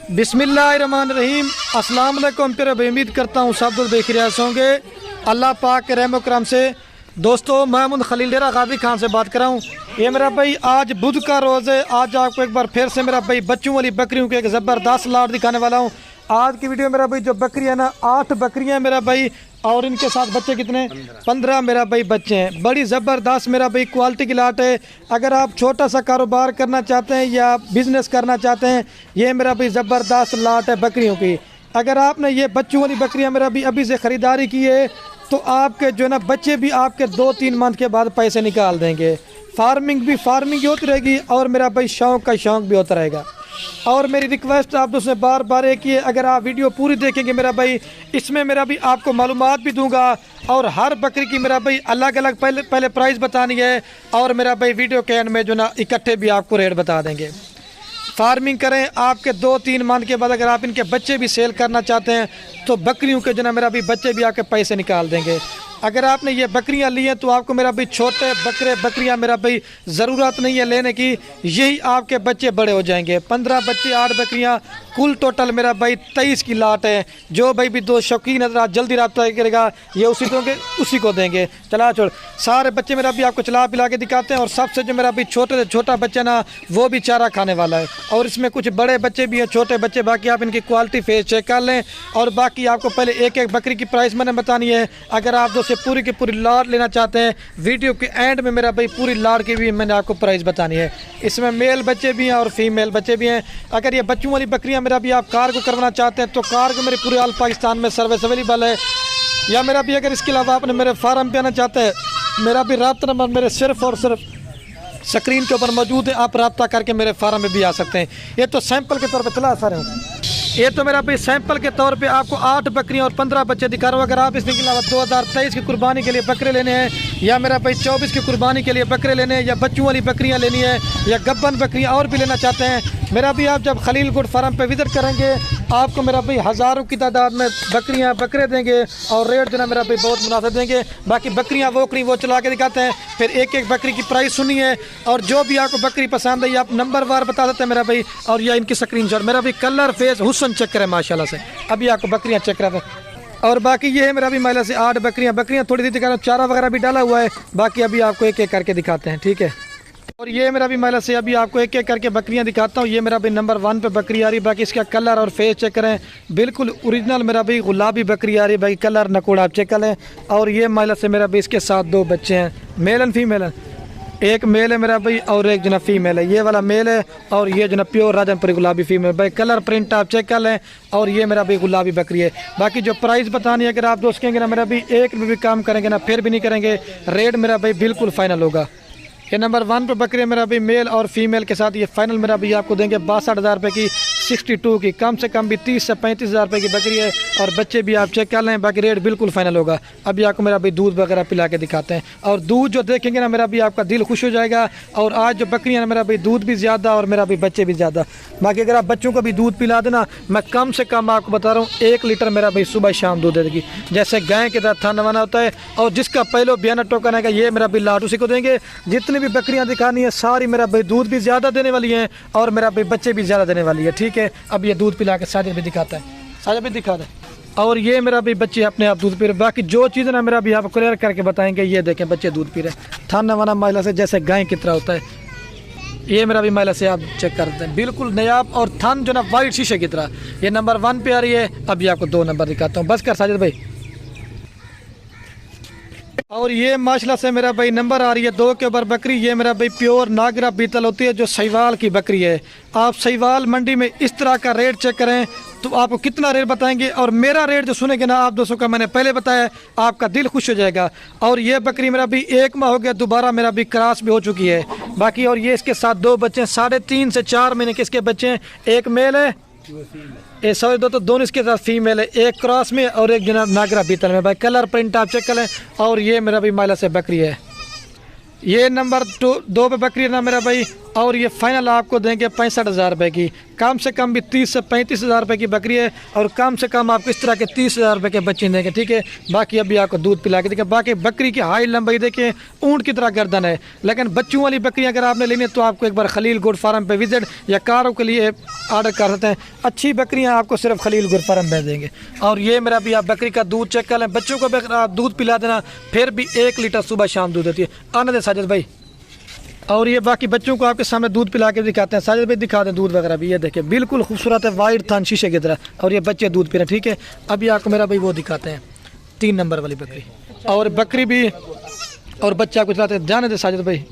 बिस्मिल्लाहिर्रहमानिर्रहीम। अस्सलाम वालेकुम। फिर उम्मीद करता हूँ सब लोग देख रहे होंगे अल्लाह पाक के रहम करम से। दोस्तों महमूद खलील डेरा गाजी खान से बात कर रहा हूँ। ये मेरा भाई आज बुध का रोज़ है। आज आपको एक बार फिर से मेरा भाई बच्चों वाली बकरियों के एक ज़बरदस्त लाट दिखाने वाला हूँ। आज की वीडियो मेरा भाई जो बकरी है ना 8 बकरियाँ मेरा भाई, और इनके साथ बच्चे कितने 15 मेरा भाई बच्चे हैं। बड़ी ज़बरदस्त मेरा भाई क्वालिटी की लाट है। अगर आप छोटा सा कारोबार करना चाहते हैं या बिज़नेस करना चाहते हैं, ये मेरा भाई ज़बरदस्त लाट है बकरियों की। अगर आपने ये बच्चों वाली बकरियां मेरा भी अभी से ख़रीदारी की है तो आपके जो ना बच्चे भी आपके 2-3 मंथ के बाद पैसे निकाल देंगे। फार्मिंग होती रहेगी और मेरा भाई शौक़ का शौक़ भी होता रहेगा। और मेरी रिक्वेस्ट आप दोस्तों से बार बार एक ही है, अगर आप वीडियो पूरी देखेंगे मेरा भाई, इसमें मेरा भी आपको मालूमात भी दूंगा और हर बकरी की मेरा भाई अलग अलग पहले प्राइस बतानी है और मेरा भाई वीडियो के एंड में जो ना इकट्ठे भी आपको रेट बता देंगे। फार्मिंग करें, आपके 2-3 मंथ के बाद अगर आप इनके बच्चे भी सेल करना चाहते हैं तो बकरियों के जो ना मेरा भी बच्चे भी आपके पैसे निकाल देंगे। अगर आपने ये बकरियां ली हैं तो आपको मेरा भाई छोटे बकरियां मेरा भाई ज़रूरत नहीं है लेने की, यही आपके बच्चे बड़े हो जाएंगे। 15 बच्चे 8 बकरियां, कुल टोटल मेरा भाई 23 की लाट है। जो भाई भी दो शौकीन नजर जल्दी रब्ता करेगा ये उसी को देंगे। चला छोड़, सारे बच्चे मेरा भी आपको चला पिला के दिखाते हैं। और सबसे जो मेरा भी छोटे से छोटा बच्चा ना वो भी चारा खाने वाला है। और इसमें कुछ बड़े बच्चे भी हैं, छोटे बच्चे। बाकी आप इनकी क्वालिटी फेस चेक कर लें। और बाकी आपको पहले एक एक बकरी की प्राइस मैंने बतानी है। अगर आप से पूरी की पूरी लाट लेना चाहते हैं, वीडियो के एंड में मेरा भाई पूरी लाट की भी मैंने आपको प्राइस बतानी है। इसमें मेल बच्चे भी हैं और फीमेल बच्चे भी हैं। अगर ये बच्चों वाली बकरियां मेरा भी आप कार्गो करवाना चाहते हैं तो कार्गो मेरे पूरे ऑल पाकिस्तान में सर्विस अवेलेबल है। या मेरा भी अगर इसके अलावा आपने मेरे फार्म पे आना चाहते हैं, मेरा भी रब्ता नंबर मेरे सिर्फ और सिर्फ स्क्रीन के ऊपर मौजूद है। आप रब्ता करके मेरे फार्म में भी आ सकते हैं। ये तो सैंपल के तौर पर चला सारे, ये तो मेरा भाई सैंपल के तौर पे आपको 8 बकरियां और 15 बच्चे दिखा रहा हूँ। अगर आप इसके अलावा 2023 की कुर्बानी के लिए बकरे लेने हैं या मेरा भाई 24 की कुर्बानी के लिए बकरे लेने हैं या बच्चों वाली बकरियां लेनी है या गब्बन बकरियां और भी लेना चाहते हैं, मेरा भी आप जब खलील गुड फार्म पे विजिट करेंगे आपको मेरा भाई हज़ारों की तादाद में बकरे देंगे और रेट जो ना मेरा भाई बहुत मुनासिब देंगे। बाकी बकरियाँ वो चला के दिखाते हैं, फिर एक एक बकरी की प्राइस सुनिए और जो भी आपको बकरी पसंद है आप नंबर वार बता देते हैं मेरा भाई। और या इनकी स्क्रीनशॉट मेरा भी कलर फेस हुस्न चेक करें माशाल्लाह से। अभी आपको बकरियां चेक करा दें। और बाकी ये है मेरा भी महिला से 8 बकरियां थोड़ी सी दिखा रहा हूँ, चारा वगैरह भी डाला हुआ है। बाकी अभी आपको एक एक करके दिखाते हैं, ठीक है। और ये मेरा भी महिला से अभी आपको एक एक करके बकरियां दिखाता हूँ। ये मेरा भी नंबर 1 पे बकरी आ रही। बाकी इसका कलर और फेस चेक करें, बिल्कुल ओरिजिनल मेरा भी गुलाबी बकरी आ रही। बाकी कलर नकोड़ा आप चेक करें। और ये महिला से मेरा भी इसके साथ 2 बच्चे हैं, मेल एंड फीमेल है। एक मेल है मेरा भाई और एक जना फीमेल है। ये वाला मेल है और ये जना प्योर राजनपुरी गुलाबी फीमेल। भाई कलर प्रिंट आप चेक कर लें। और ये मेरा भाई गुलाबी बकरी है। बाकी जो प्राइस बतानी है अगर आप दोस्त कहेंगे ना मेरा भी एक में भी काम करेंगे ना फिर भी नहीं करेंगे, रेट मेरा भाई बिल्कुल फाइनल होगा। ये नंबर 1 पे बकरी है मेरा भी मेल और फीमेल के साथ। ये फाइनल मेरा भी आपको देंगे 62,000 रुपये की, 62 की, कम से कम भी 30 से 35,000 रुपये की बकरी है। और बच्चे भी आप चेक कर लें, बाकी रेट बिल्कुल फाइनल होगा। अभी आपको मेरा भी दूध वगैरह पिला के दिखाते हैं। और दूध जो देखेंगे ना मेरा भी आपका दिल खुश हो जाएगा। और आज जो बकरियाँ ना मेरा भी दूध भी ज़्यादा और मेरा भी बच्चे भी ज़्यादा। बाकी अगर आप बच्चों को भी दूध पिला देना, मैं कम से कम आपको बता रहा हूँ 1 लीटर मेरा भाई सुबह शाम दूध दे देगी। जैसे गाय के तरह थान नवाना होता है। और जिसका पहले बयाना टोकन है ये मेरा भी लाट उसी को देंगे। जितनी भी बकरियाँ दिखानी है सारी मेरा भाई दूध भी ज़्यादा देने वाली हैं और मेरा भाई बच्चे भी ज़्यादा देने वाली है, ठीक है। अब ये दूध पिला के साजिद भी दिखाता है, साजिद भी दिखा दे। और ये मेरा भी बच्चे अपने आप दूध पी रहे। बाकी जो चीज़ ना मेरा भी आप क्लियर करके बताएंगे। ये देखें बच्चे दूध पी रहे, थाना वाना महिला से जैसे गाय की तरह होता है। ये मेरा भी महिला से आप चेक करते हैं, बिल्कुल नयाब और थान जो ना वाइट शीशे की तरह। ये नंबर 1 पे आ रही है। अभी आपको 2 नंबर दिखाता हूँ, बस कर साजिद भाई। और ये माशाल्लाह से मेरा भाई नंबर आ रही है 2 के ऊपर बकरी। ये मेरा भाई प्योर नागरा बीतल होती है जो सहीवाल की बकरी है। आप सहीवाल मंडी में इस तरह का रेट चेक करें तो आपको कितना रेट बताएंगे। और मेरा रेट जो सुनेंगे ना आप दोस्तों का मैंने पहले बताया, आपका दिल खुश हो जाएगा। और ये बकरी मेरा भी 1 माह हो गया, दोबारा मेरा भी क्रॉस भी हो चुकी है। बाकी और ये इसके साथ 2 बच्चे हैं, 3.5 से 4 महीने के इसके बच्चे हैं। एक मेल है, ये सॉरी दोनों इसके साथ फीमेल है, एक क्रॉस में और एक जना नागरा बीतल में। भाई कलर प्रिंट आप चेक करें। और ये मेरा भी महिला से बकरी है। ये नंबर 2 पे बकरी है ना मेरा भाई। और ये फाइनल आपको देंगे 65,000 रुपये की। कम से कम भी 30 से 35,000 रुपये की बकरी है और कम से कम आपको इस तरह के 30,000 रुपये के बच्चे देंगे, ठीक है। बाकी अभी आपको दूध पिला के देखिए। बाकी बकरी की हाइट लंबाई देखिए, ऊँट की तरह गर्दन है। लेकिन बच्चों वाली बकरी अगर आपने लेनी है तो आपको एक बार खलील गोट फार्म पे विजिट या कारों के लिए ऑर्डर कर सकते हैं। अच्छी बकरियाँ आपको सिर्फ खलील गोट फार्म भेज देंगे। और ये मेरा भी आप बकरी का दूध चेक कर लें। बच्चों को भी अगर आप दूध पिला देना फिर भी 1 लीटर सुबह शाम दूध देती है। आने दे साजिद भाई। और ये बाकी बच्चों को आपके सामने दूध पिला के दिखाते हैं। साजिद भाई दिखा दें दूध वगैरह भी। ये देखिए बिल्कुल खूबसूरत है, वाइट थान शीशे की तरह। और ये बच्चे दूध पी रहे हैं, ठीक है। अभी आपको मेरा भाई वो दिखाते हैं 3 नंबर वाली बकरी। और बकरी भी और बच्चे आपको दिखाते हैं। जाने दे साजिद भाई,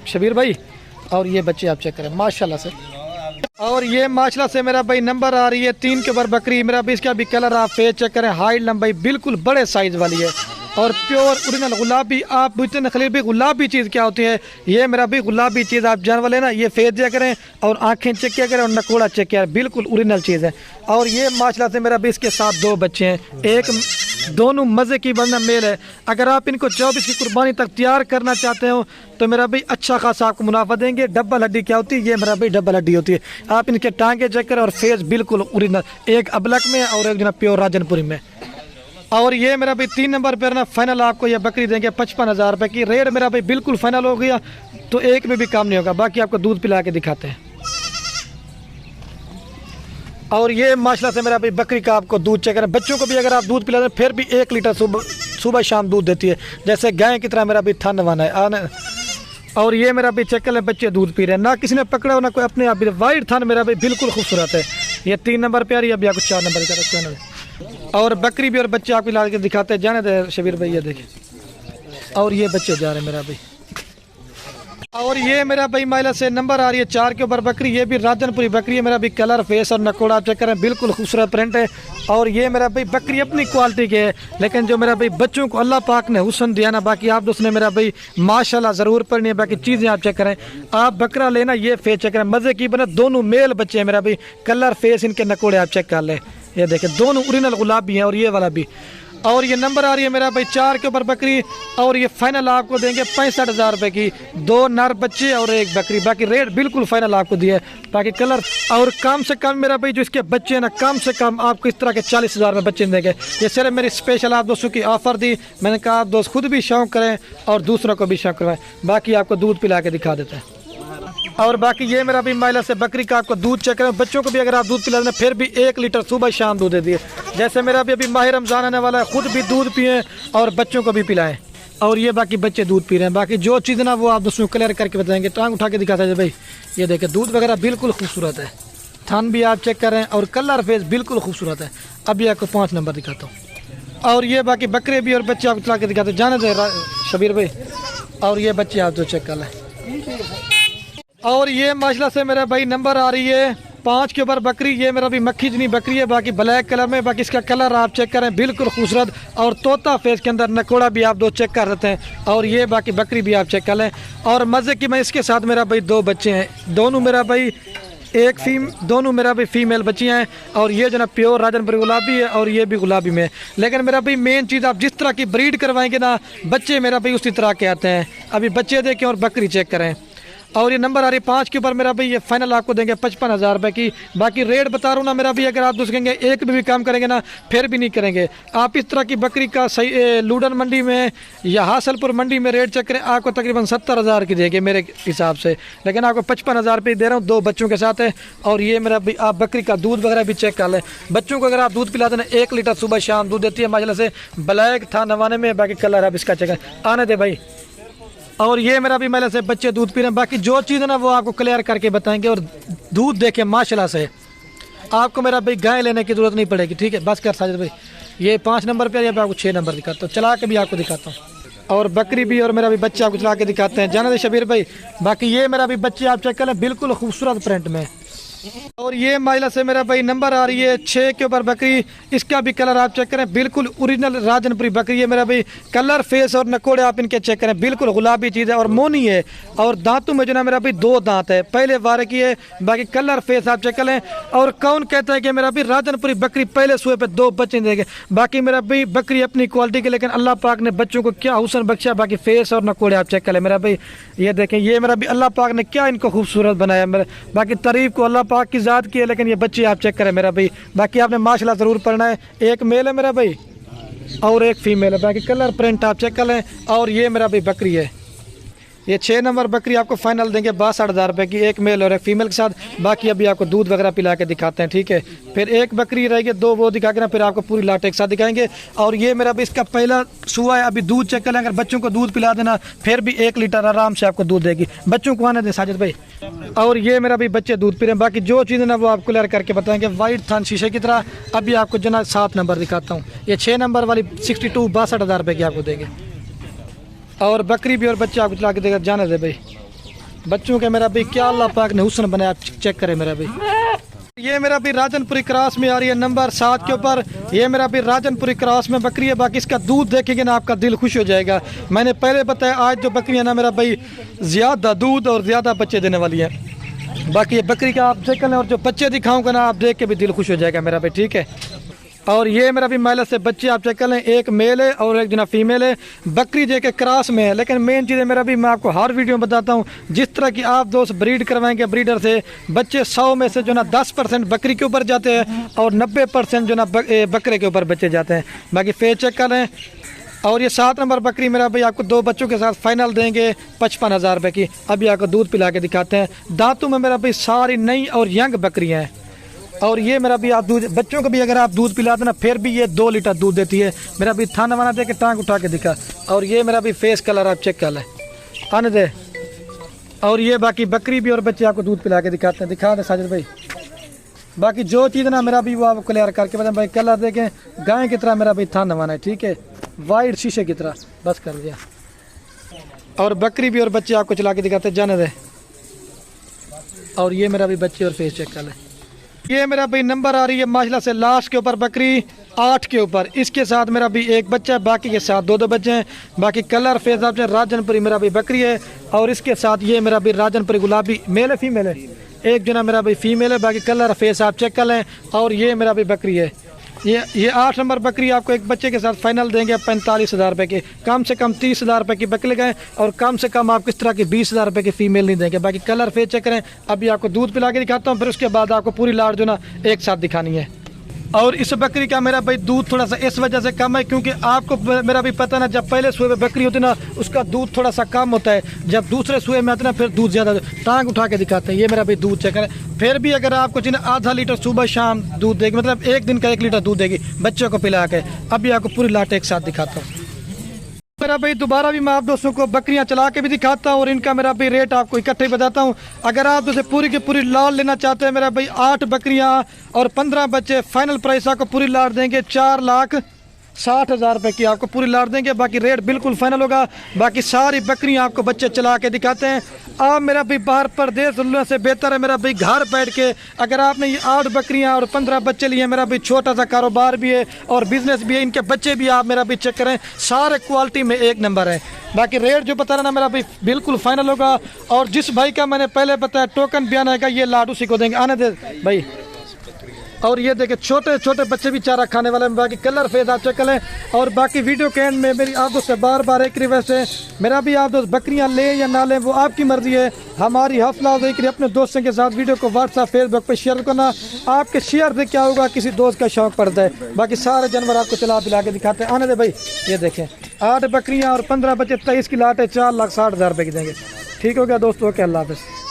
शबीर भाई। और ये बच्चे आप चेक करें माशाल्लाह से। और ये माशाल्लाह से मेरा भाई नंबर आ रही है 3 के ऊपर बकरी। मेरा भाई इसका भी कलर आप फेस चेक करें, हाइट लंबाई बिल्कुल बड़े साइज वाली है और प्योर ओरिजिनल गुलाबी। आप पूछते हैं खलील भाई गुलाबी चीज़ क्या होती है? ये मेरा भाई गुलाबी चीज़ आप जानवर लेना, ये फेस दिया करें और आंखें चेक किया करें और नकोड़ा चेक किया, बिल्कुल ओरिजिनल चीज़ है। और ये माशाल्लाह से मेरा भाई इसके साथ 2 बच्चे हैं, एक दोनों मज़े की बंदा मेल है। अगर आप इनको 24 की कुर्बानी तक तैयार करना चाहते हो तो मेरा भाई अच्छा खासा आपको मुनाफा देंगे। डबल हड्डी क्या होती है? ये मेरा भाई डबल हड्डी होती है। आप इनके टांगे चेक करें और फेस बिल्कुल ओरिजिनल, एक अबलक में और एक जो प्योर राजनपुरी में। और ये मेरा भाई 3 नंबर पर ना फाइनल आपको ये बकरी देंगे 55,000 रुपये की। रेट मेरा भाई बिल्कुल फाइनल हो गया तो एक में भी काम नहीं होगा। बाकी आपको दूध पिला के दिखाते हैं। और ये माशाल्लाह से मेरा भाई बकरी का आपको दूध चेक करें। बच्चों को भी अगर आप दूध पिलाते हैं फिर भी 1 लीटर सुबह शाम दूध देती है, जैसे गाय की तरह मेरा भी थन वाना है। और ये मेरा भी चेक कर लें, बच्चे दूध पी रहे हैं, ना किसी ने पकड़ा हो ना कोई अपने आप भी। वाइट थान मेरा भी बिल्कुल खूबसूरत है। ये 3 नंबर पे आ रही है। अभी आपको 4 नंबर का चैनल और बकरी भी और बच्चे आपको ला के दिखाते हैं। जाने दे शबीर भाई, ये देखिए। और ये बच्चे जा रहे हैं मेरा भाई। और ये मेरा भाई माइला से नंबर आ रही है 4 के ऊपर बकरी। ये भी राजनपुरी बकरी है। मेरा भी कलर फेस और नकोड़ा चेक करें, बिल्कुल खूबसूरत प्रिंट है। और ये मेरा भाई बकरी अपनी क्वालिटी के है, लेकिन जो मेरा भाई बच्चों को अल्लाह पाक ने हुस्न दिया ना, बाकी आप दोस्तों ने मेरा भाई माशाल्लाह ज़रूर पढ़नी है। बाकी चीज़ें आप चेक करें, आप बकरा लेना ये फेस चेक करें, मज़े की बना। दोनों मेल बच्चे हैं मेरा भाई, कलर फेस इनके नकोड़े आप चेक कर लें। ये देखें दोनों ओरिजिनल गुलाबी हैं और ये वाला भी। और ये नंबर आ रही है मेरा भाई 4 के ऊपर बकरी। और ये फाइनल आपको देंगे 65,000 रुपये की। 2 नर बच्चे और 1 बकरी। बाकी रेट बिल्कुल फाइनल आपको दिया है। बाकी कलर और कम से कम मेरा भाई जो इसके बच्चे हैं ना, कम से कम आपको इस तरह के 40,000 में बच्चे देंगे। ये सिर्फ मेरी स्पेशल आप दोस्तों की ऑफ़र दी। मैंने कहा आप दोस्त खुद भी शौक़ करें और दूसरों को भी शौक़ करवाएं। बाकी आपको दूध पिला के दिखा देते हैं। और बाकी ये मेरा भी माइला से बकरी का आपको दूध चेक करें। बच्चों को भी अगर आप दूध पिला दें फिर भी 1 लीटर सुबह शाम दूध दे दिए। जैसे मेरा भी अभी माह रमज़ान आने वाला है, खुद भी दूध पिए और बच्चों को भी पिलाएं। और ये बाकी बच्चे दूध पी रहे हैं। बाकी जो चीज़ ना वो आप दोस्तों क्लियर करके बताएंगे। टांग उठा के दिखाते हैं भाई। ये देखें दूध वगैरह बिल्कुल खूबसूरत है, थान भी आप चेक करें और कलर फेस बिल्कुल खूबसूरत है। अभी आपको 5 नंबर दिखाता हूँ। और ये बाकी बकरे भी और बच्चे आपको चला के दिखाते हैं। जाने दे शबीर भाई। और ये बच्चे आप जो चेक कर लें। और ये माशाल्लाह से मेरा भाई नंबर आ रही है 5 के ऊपर बकरी। ये मेरा भी मक्खी जनी बकरी है, बाकी ब्लैक कलर में। बाकी इसका कलर आप चेक करें, बिल्कुल खूबसूरत और तोता फेस के अंदर नकोड़ा भी आप 2 चेक कर सकते हैं। और ये बाकी बकरी भी आप चेक कर लें। और मज़े की मैं इसके साथ मेरा भाई 2 बच्चे हैं, दोनों मेरा भाई दोनों मेरा भी फीमेल बच्चियाँ हैं। और ये जो ना प्योर राजनपुरी गुलाबी है और ये भी गुलाबी में। लेकिन मेरा भाई मेन चीज़ आप जिस तरह की ब्रीड करवाएंगे ना, बच्चे मेरा भाई उसी तरह के आते हैं। अभी बच्चे देखें और बकरी चेक करें। और ये नंबर आ रही है 5 के ऊपर मेरा भाई। ये फाइनल आपको देंगे 55,000 रुपये की। बाकी रेट बता रहा हूँ ना मेरा भाई, अगर आप दूसरेंगे एक भी काम करेंगे ना फिर भी नहीं करेंगे। आप इस तरह की बकरी का सही लूडन मंडी में या हासलपुर मंडी में रेट चेक करें, आपको तकरीबन 70,000 की देंगे मेरे हिसाब से। लेकिन आपको 55,000 रुपये दे रहा हूँ, 2 बच्चों के साथ है। और ये मेरा भाई आप बकरी का दूध वगैरह भी चेक कर लें। बच्चों को अगर आप दूध पिलाते हैं 1 लीटर सुबह शाम दूध देती है माशाल्लाह से। ब्लैक था नवाने में। बाकी कलर आप इसका चेक करें। आने दे भाई। और ये मेरा भी मेले से बच्चे दूध पी रहे हैं। बाकी जो चीज़ है ना वो आपको क्लियर करके बताएंगे। और दूध देखें माशाल्लाह से, आपको मेरा भाई गाय लेने की ज़रूरत नहीं पड़ेगी, ठीक है। बस कर साजिद भाई। ये 5 नंबर पे या आपको 6 नंबर दिखाता हूँ, चला के भी आपको दिखाता हूँ। और बकरी भी और मेरा भी बच्चे आपको चला के दिखाते हैं। जाने दे शबीर भाई। बाकी ये मेरा भी बच्चे आप चेक कर लें, बिल्कुल खूबसूरत प्रिंट में। और ये माइला से मेरा भाई नंबर आ रही है 6 के ऊपर बकरी। इसका भी कलर आप चेक करें, बिल्कुल ओरिजिनल राजनपुरी बकरी है मेरा भाई। कलर, फेस और नकोड़े आप इनके चेक करें, बिल्कुल गुलाबी चीज़ है और मोनी है। और दांतों में जो ना मेरा भाई 2 दांत है, पहले वारे की है। बाकी कलर, फेस आप चेक करें। और कौन कहता है कि मेरा भाई राजनपुरी बकरी पहले सुए पे 2 बच्चे देंगे। बाकी मेरा भाई बकरी अपनी क्वालिटी के, लेकिन अल्लाह पाक ने बच्चों को क्या हुस्न बख्शा। बाकी फेस और नकोड़े आप चेक करें मेरा भाई। ये देखें, ये मेरा भी अल्लाह पाक ने क्या इनको खूबसूरत बनाया मेरा। बाकी तारीफ को अल्लाह पाक की ज़ात की है, लेकिन ये बच्चे आप चेक करें मेरा भाई। बाकी आपने माशाल्लाह ज़रूर पढ़ना है। एक मेल है मेरा भाई और एक फीमेल है। बाकी कलर, प्रिंट आप चेक करें। और ये मेरा भाई बकरी है, ये 6 नंबर बकरी आपको फाइनल देंगे 62,000 रुपये की, एक मेल और एक फीमेल के साथ। बाकी अभी आपको दूध वगैरह पिला के दिखाते हैं, ठीक है। फिर एक बकरी रहेगी, 2 वो दिखा के ना फिर आपको पूरी लाट एक साथ दिखाएंगे। और ये मेरा भी इसका पहला सुआ है, अभी दूध चेक करें। अगर बच्चों को दूध पिला देना फिर भी 1 लीटर आराम से आपको दूध देगी। बच्चों को आने दें साजिद भाई। और ये मेरा भी बच्चे दूध पी रहे हैं। बाकी जो चीज़ें ना वो आपको क्लियर करके बताएंगे। वाइट थान शीशे की तरह। अभी आपको जो ना 7 नंबर दिखाता हूँ। ये 6 नंबर वाली 62,000 रुपये की आपको देंगे। और बकरी भी और बच्चे आपको चला के देगा, जाने दे भाई। बच्चों के मेरा भी क्या अल्लाह पाक ने हुस्न बनाया, आप चेक करें मेरा भी। ये मेरा भी राजनपुरी क्रॉस में आ रही है नंबर 7 के ऊपर। ये मेरा भी राजनपुरी क्रॉस में बकरी है। बाकी इसका दूध देखेंगे ना आपका दिल खुश हो जाएगा। मैंने पहले बताया, आज जो बकरियाँ ना मेरा भाई ज़्यादा दूध और ज़्यादा बच्चे देने वाली है। बाकी ये बकरी का आप चेक करें और जो बच्चे दिखाऊंगा ना आप देख के भी दिल खुश हो जाएगा मेरा भाई, ठीक है। और ये मेरा भी माइला से बच्चे आप चेक कर लें, एक मेल है और एक जना फीमेल है। बकरी जो के क्रॉस में है, लेकिन मेन चीज़ है मेरा भी, मैं आपको हर वीडियो में बताता हूँ, जिस तरह की आप दोस्त ब्रीड करवाएंगे ब्रीडर से, बच्चे 100 में से जो ना 10% बकरी के ऊपर जाते हैं और 90% जो ना बकरे के ऊपर बच्चे जाते हैं। बाकी फेस चेक कर लें। और ये 7 नंबर बकरी मेरा भाई आपको 2 बच्चों के साथ फाइनल देंगे 55,000 रुपये की। अभी आपको दूध पिला के दिखाते हैं। दांतों में मेरा भाई सारी नई और यंग बकरियाँ हैं। और ये मेरा भी आप दूध, बच्चों को भी अगर आप दूध पिला देना फिर भी ये 2 लीटर दूध देती है। मेरा भी थाना वाना दे के टांग उठा के दिखा। और ये मेरा भी फेस कलर आप चेक कर लें, आने दे। और ये बाकी बकरी भी और बच्चे आपको दूध पिला के दिखाते हैं, दिखा दे साजिद भाई। बाकी जो चीज़ ना मेरा भी वो आपको क्लियर करके बताएं भाई। कलर देखें, गाय की तरह मेरा भी थाना वाना है, ठीक है, वाइट शीशे की तरह, बस कर दिया। और बकरी भी और बच्चे आपको चला के दिखाते हैं, जाने दे। और ये मेरा भी बच्चे और फेस चेक कर लें। ये मेरा भाई नंबर आ रही है माशाल्लाह से लास्ट के ऊपर बकरी 8 के ऊपर। इसके साथ मेरा भी एक बच्चा है, बाकी के साथ 2 बच्चे हैं। बाकी कलर फेस आप राजनपुरी मेरा भी बकरी है। और इसके साथ ये मेरा भी राजनपुरी गुलाबी मेल है, फीमेल है, एक जना मेरा भी फीमेल है। बाकी कलर फेस आप चेक कर लें। और ये मेरा भी बकरी है, ये 8 नंबर बकरी आपको एक बच्चे के साथ फाइनल देंगे 45,000 रुपये की। कम से कम 30,000 रुपये की बकरी गए और कम से कम आप किस तरह की 20,000 रुपये की फीमेल नहीं देंगे। बाकी कलर फेस चेक करें। अभी आपको दूध पिला के दिखाता हूँ, फिर उसके बाद आपको पूरी लाट जो ना एक साथ दिखानी है। और इस बकरी का मेरा भाई दूध थोड़ा सा इस वजह से कम है क्योंकि आपको मेरा भी पता ना, जब पहले सुए में बकरी होती ना उसका दूध थोड़ा सा कम होता है, जब दूसरे सुए में आते ना फिर दूध ज़्यादा। टांग उठा के दिखाते हैं, ये मेरा भाई दूध चेक करें। फिर भी अगर आपको जिन्हें आधा लीटर सुबह शाम दूध देगी, मतलब एक दिन का 1 लीटर दूध देगी बच्चों को पिला के। अभी आपको पूरी लाट एक साथ दिखाता हूँ मेरा भाई। दोबारा भी मैं आप दोस्तों को बकरियां चला के भी दिखाता हूँ और इनका मेरा भाई रेट आपको इकट्ठे बताता हूँ। अगर आप जैसे पूरी की पूरी लाट लेना चाहते हैं मेरा भाई, 8 बकरियां और 15 बच्चे, फाइनल प्राइस आपको पूरी लाट देंगे 4,60,000 रुपये की आपको पूरी लाट देंगे। बाकी रेट बिल्कुल फाइनल होगा। बाकी सारी बकरियां आपको बच्चे चला के दिखाते हैं। आप मेरा भाई बाहर प्रदेश से बेहतर है मेरा भाई घर बैठ के, अगर आपने ये 8 बकरियां और 15 बच्चे लिए, मेरा भाई छोटा सा कारोबार भी है और बिजनेस भी है, इनके बच्चे भी आप मेरा भाई चेक करें, सारे क्वालिटी में 1 नंबर है। बाकी रेट जो बता रहा ना मेरा भाई बिल्कुल फाइनल होगा। और जिस भाई का मैंने पहले बताया टोकन बयान आएगा, ये लाट उसी को देंगे, आने दे भाई। और ये देखे छोटे छोटे बच्चे भी चारा खाने वाले हैं। बाकी कलर फेस आप चेक करें। और बाकी वीडियो के एंड में मेरी आप दोस्त से बार बार एक रिक्वेस्ट है, मेरा भी आप दोस्त बकरियां लें या ना लें वो आपकी मर्जी है। हमारी हौसला अफजाई करिए, अपने दोस्तों के साथ वीडियो को व्हाट्सएप फेसबुक पे शेयर करना। आपके शेयर से क्या होगा, किसी दोस्त का शौक पड़ता है। बाकी सारे जानवर आपको चला पिला के दिखाते हैं, आने दे भाई। ये देखें 8 बकरियाँ और 15 बच्चे, 23 की लाट है, 4,60,000 रुपये की देंगे। ठीक हो गया दोस्तों, ओके, अल्लाह हाफ़िज़।